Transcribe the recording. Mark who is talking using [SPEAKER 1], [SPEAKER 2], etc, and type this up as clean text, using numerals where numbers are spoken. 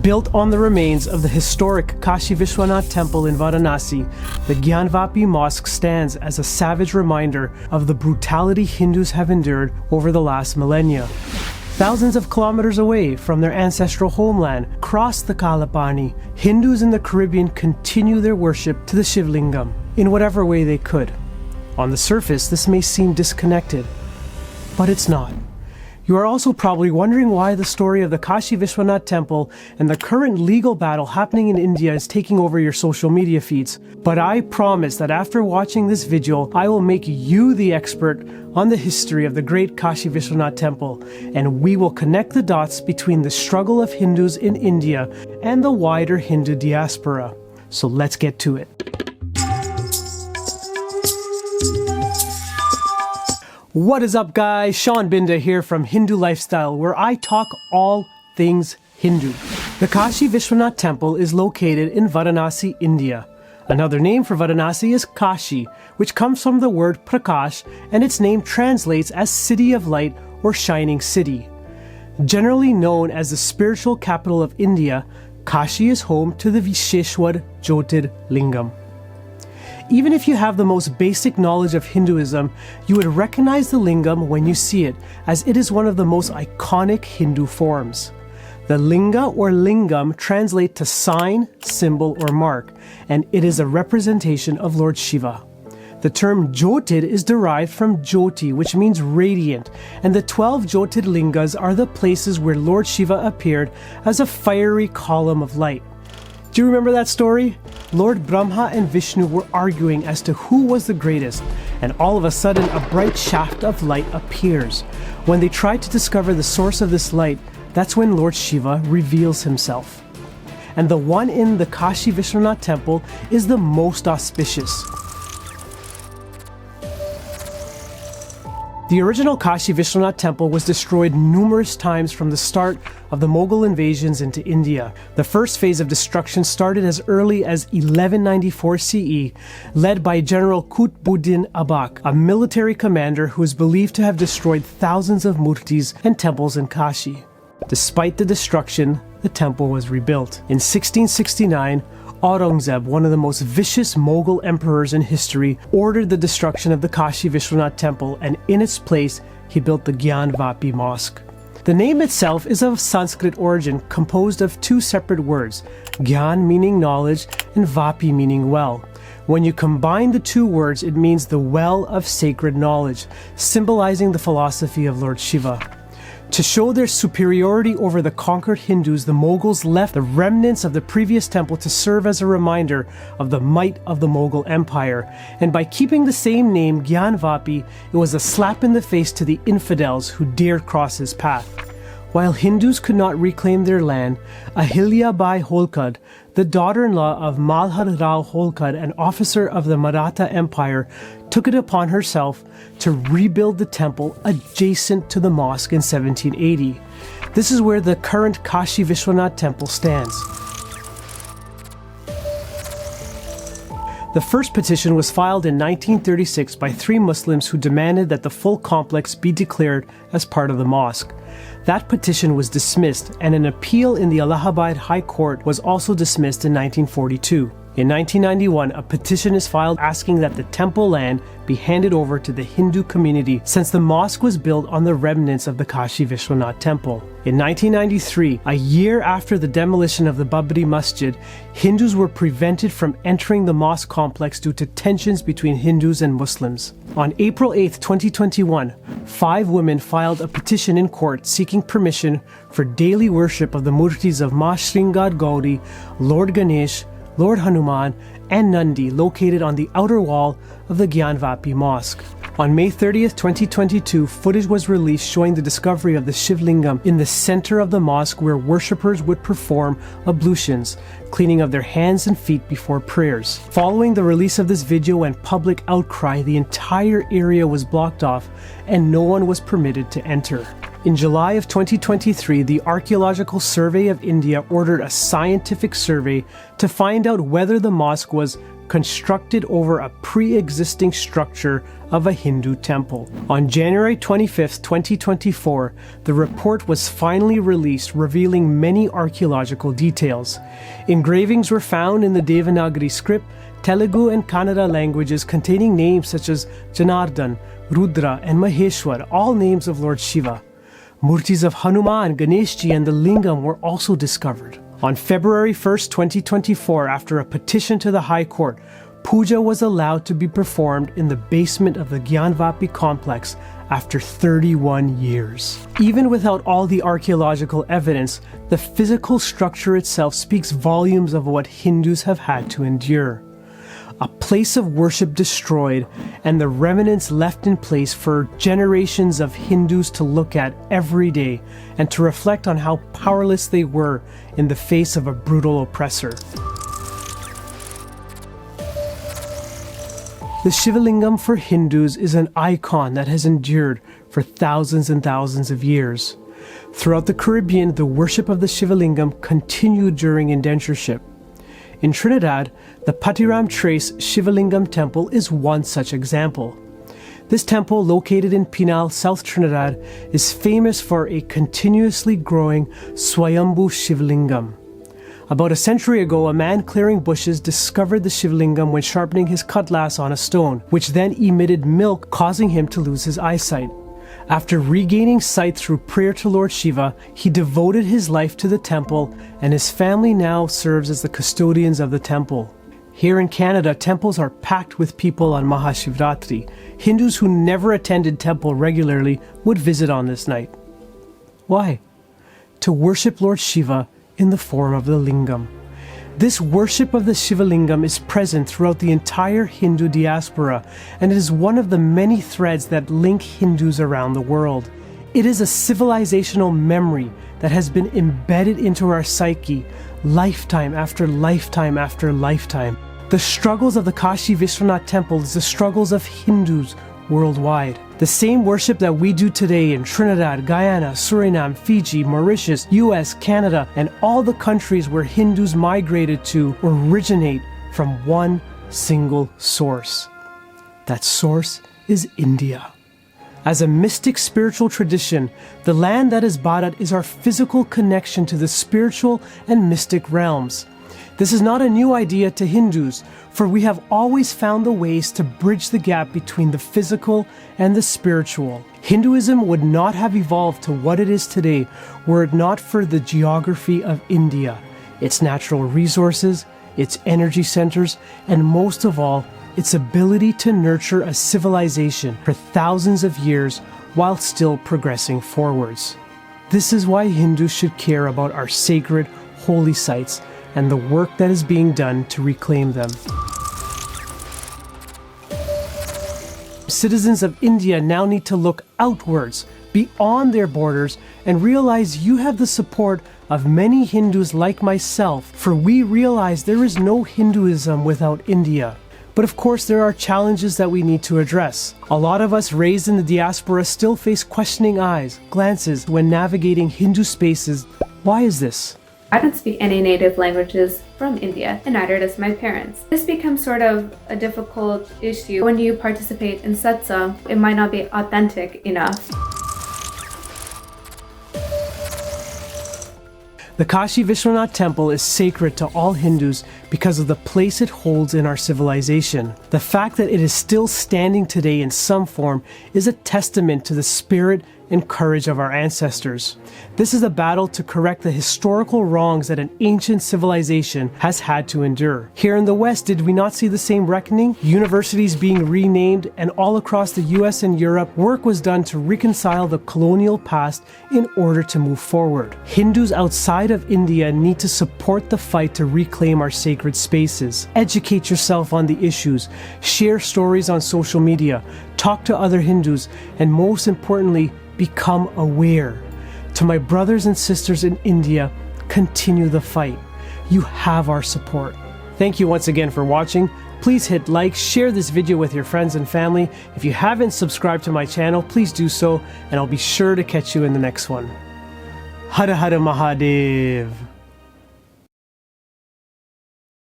[SPEAKER 1] Built on the remains of the historic Kashi Vishwanath temple in Varanasi, the Gyanvapi Mosque stands as a savage reminder of the brutality Hindus have endured over the last millennia. Thousands of kilometers away from their ancestral homeland, across the Kalapani, Hindus in the Caribbean continue their worship to the Shivlingam in whatever way they could. On the surface, this may seem disconnected, but it's not. You are also probably wondering why the story of the Kashi Vishwanath temple and the current legal battle happening in India is taking over your social media feeds. But I promise that after watching this video, I will make you the expert on the history of the great Kashi Vishwanath temple, and we will connect the dots between the struggle of Hindus in India and the wider Hindu diaspora. So let's get to it. What is up, guys? Sean Binda here from Hindu Lifestyle, where I talk all things Hindu. The Kashi Vishwanath temple is located in Varanasi, India. Another name for Varanasi is Kashi, which comes from the word Prakash, and its name translates as City of Light or Shining City. Generally known as the spiritual capital of India, Kashi is home to the Visheshwar Jyotir Lingam. Even if you have the most basic knowledge of Hinduism, you would recognize the lingam when you see it, as it is one of the most iconic Hindu forms. The linga or lingam translate to sign, symbol, or mark, and it is a representation of Lord Shiva. The term Jyotir is derived from Jyoti, which means radiant, and the 12 Jyotir lingas are the places where Lord Shiva appeared as a fiery column of light. Do you remember that story? Lord Brahma and Vishnu were arguing as to who was the greatest, and all of a sudden a bright shaft of light appears. When they try to discover the source of this light, that's when Lord Shiva reveals himself. And the one in the Kashi Vishwanath temple is the most auspicious. The original Kashi Vishwanath temple was destroyed numerous times from the start of the Mughal invasions into India. The first phase of destruction started as early as 1194 CE, led by General Qutbuddin Aibak, a military commander who is believed to have destroyed thousands of murtis and temples in Kashi. Despite the destruction, the temple was rebuilt. In 1669, Aurangzeb, one of the most vicious Mughal emperors in history, ordered the destruction of the Kashi Vishwanath temple, and in its place, he built the Gyanvapi Mosque. The name itself is of Sanskrit origin, composed of two separate words, Gyan meaning knowledge and Vapi meaning well. When you combine the two words, it means the well of sacred knowledge, symbolizing the philosophy of Lord Shiva. To show their superiority over the conquered Hindus, the Mughals left the remnants of the previous temple to serve as a reminder of the might of the Mughal Empire. And by keeping the same name, Gyanvapi, it was a slap in the face to the infidels who dared cross his path. While Hindus could not reclaim their land, Ahilya Bai Holkar, the daughter-in-law of Malhar Rao Holkar, an officer of the Maratha Empire, took it upon herself to rebuild the temple adjacent to the mosque in 1780. This is where the current Kashi Vishwanath temple stands. The first petition was filed in 1936 by 3 Muslims who demanded that the full complex be declared as part of the mosque. That petition was dismissed, and an appeal in the Allahabad High Court was also dismissed in 1942. In 1991, a petition is filed asking that the temple land be handed over to the Hindu community, since the mosque was built on the remnants of the Kashi Vishwanath temple. In 1993, a year after the demolition of the Babri Masjid, Hindus were prevented from entering the mosque complex due to tensions between Hindus and Muslims. On April 8, 2021, 5 women filed a petition in court seeking permission for daily worship of the murtis of Ma Sringad Gauri, Lord Ganesh, Lord Hanuman, and Nandi, located on the outer wall of the Gyanvapi Mosque. On May 30th, 2022, footage was released showing the discovery of the Shivlingam in the center of the mosque, where worshippers would perform ablutions, cleaning of their hands and feet before prayers. Following the release of this video and public outcry, the entire area was blocked off and no one was permitted to enter. In July of 2023, the Archaeological Survey of India ordered a scientific survey to find out whether the mosque was constructed over a pre-existing structure of a Hindu temple. On January 25, 2024, the report was finally released, revealing many archaeological details. Engravings were found in the Devanagari script, Telugu and Kannada languages containing names such as Janardhan, Rudra and Maheshwar, all names of Lord Shiva. Murtis of Hanuman, Ganeshji and the Lingam were also discovered. On February 1, 2024, after a petition to the High Court, puja was allowed to be performed in the basement of the Gyanvapi complex after 31 years. Even without all the archaeological evidence, the physical structure itself speaks volumes of what Hindus have had to endure. A place of worship destroyed, and the remnants left in place for generations of Hindus to look at every day and to reflect on how powerless they were in the face of a brutal oppressor. The Shivalingam for Hindus is an icon that has endured for thousands and thousands of years. Throughout the Caribbean, the worship of the Shivalingam continued during indentureship. In Trinidad, the Patiram Trace Shivalingam Temple is one such example. This temple, located in Pinal, South Trinidad, is famous for a continuously growing Swayambhu Shivalingam. About a century ago, a man clearing bushes discovered the Shivalingam when sharpening his cutlass on a stone, which then emitted milk, causing him to lose his eyesight. After regaining sight through prayer to Lord Shiva, he devoted his life to the temple, and his family now serves as the custodians of the temple. Here in Canada, temples are packed with people on Mahashivratri. Hindus who never attended temple regularly would visit on this night. Why? To worship Lord Shiva in the form of the lingam. This worship of the Shivalingam is present throughout the entire Hindu diaspora, and it is one of the many threads that link Hindus around the world. It is a civilizational memory that has been embedded into our psyche, lifetime after lifetime after lifetime. The struggles of the Kashi Vishwanath temple is the struggles of Hindus worldwide. The same worship that we do today in Trinidad, Guyana, Suriname, Fiji, Mauritius, US, Canada, and all the countries where Hindus migrated to originate from one single source. That source is India. As a mystic spiritual tradition, the land that is Bharat is our physical connection to the spiritual and mystic realms. This is not a new idea to Hindus, for we have always found the ways to bridge the gap between the physical and the spiritual. Hinduism would not have evolved to what it is today were it not for the geography of India, its natural resources, its energy centers, and most of all, its ability to nurture a civilization for thousands of years while still progressing forwards. This is why Hindus should care about our sacred, holy sites and the work that is being done to reclaim them. Citizens of India now need to look outwards, beyond their borders, and realize you have the support of many Hindus like myself, for we realize there is no Hinduism without India. But of course, there are challenges that we need to address. A lot of us raised in the diaspora still face questioning eyes, glances when navigating Hindu spaces. Why is this?
[SPEAKER 2] I don't speak any native languages from India, and neither does my parents. This becomes sort of a difficult issue. When you participate in satsang, it might not be authentic enough.
[SPEAKER 1] The Kashi Vishwanath temple is sacred to all Hindus because of the place it holds in our civilization. The fact that it is still standing today in some form is a testament to the spirit and courage of our ancestors. This is a battle to correct the historical wrongs that an ancient civilization has had to endure. Here in the West, did we not see the same reckoning? Universities being renamed, and all across the US and Europe, work was done to reconcile the colonial past in order to move forward. Hindus outside of India need to support the fight to reclaim our sacred spaces. Educate yourself on the issues, share stories on social media, talk to other Hindus, and most importantly, become aware. To my brothers and sisters in India, continue the fight. You have our support. Thank you once again for watching. Please hit like, share this video with your friends and family. If you haven't subscribed to my channel, please do so, and I'll be sure to catch you in the next one. Hara Hara Mahadev.